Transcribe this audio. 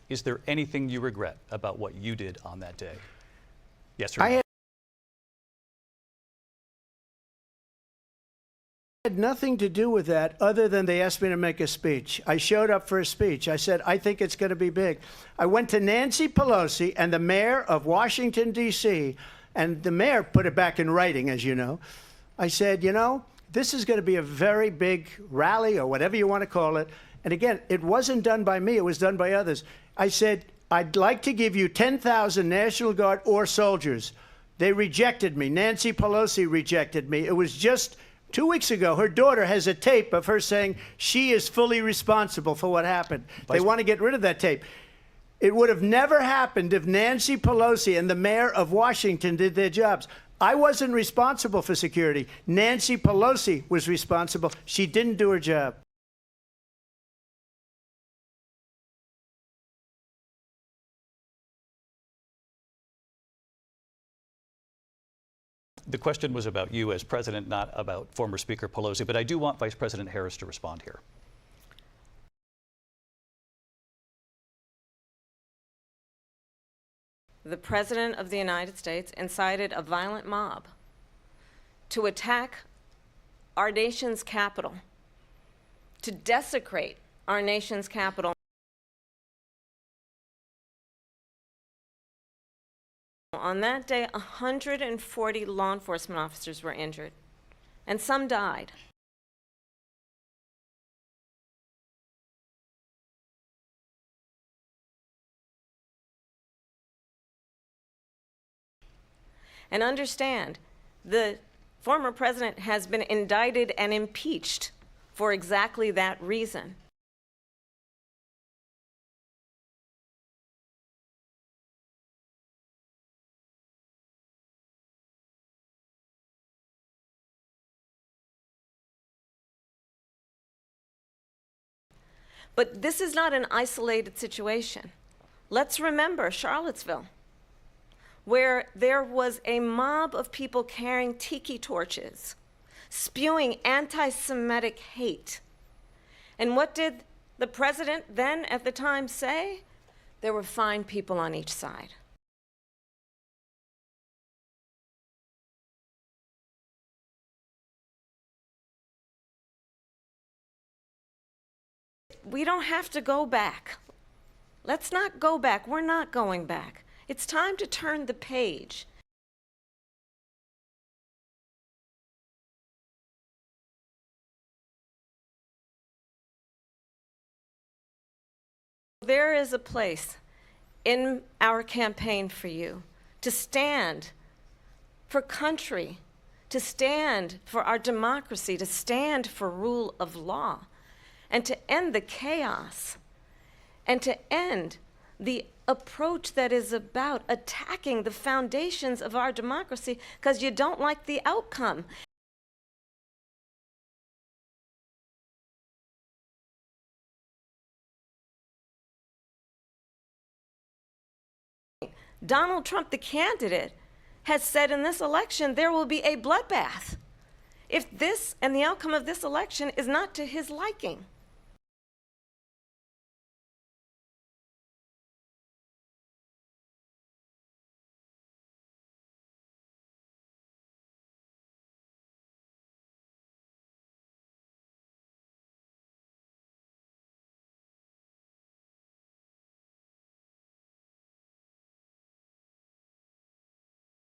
Is there anything you regret about what you did on that day? Yes or no? I had nothing to do with that other than they asked me to make a speech. I showed up for a speech. I said, I think it's going to be big. I went to Nancy Pelosi and the mayor of Washington, D.C., and the mayor put it back in writing, as you know. I said, you know, this is going to be a very big rally or whatever you want to call it. And again, it wasn't done by me. It was done by others. I said, I'd like to give you 10,000 National Guard or soldiers. They rejected me. Nancy Pelosi rejected me. It was just 2 weeks ago. Her daughter has a tape of her saying she is fully responsible for what happened. They want to get rid of that tape. It would have never happened if Nancy Pelosi and the mayor of Washington did their jobs. I wasn't responsible for security. Nancy Pelosi was responsible. She didn't do her job. The question was about you as president, not about former Speaker Pelosi, but I do want Vice President Harris to respond here. The President of the United States incited a violent mob to attack our nation's capital, to desecrate our nation's capital. On that day, 140 law enforcement officers were injured, and some died. And understand, the former president has been indicted and impeached for exactly that reason. But this is not an isolated situation. Let's remember Charlottesville, where there was a mob of people carrying tiki torches, spewing anti-Semitic hate. And what did the president then at the time say? There were fine people on each side. We don't have to go back. Let's not go back. We're not going back. It's time to turn the page. There is a place in our campaign for you to stand for country, to stand for our democracy, to stand for rule of law, and to end the chaos, and to end the approach that is about attacking the foundations of our democracy because you don't like the outcome. Donald Trump, the candidate, has said in this election there will be a bloodbath if this and the outcome of this election is not to his liking.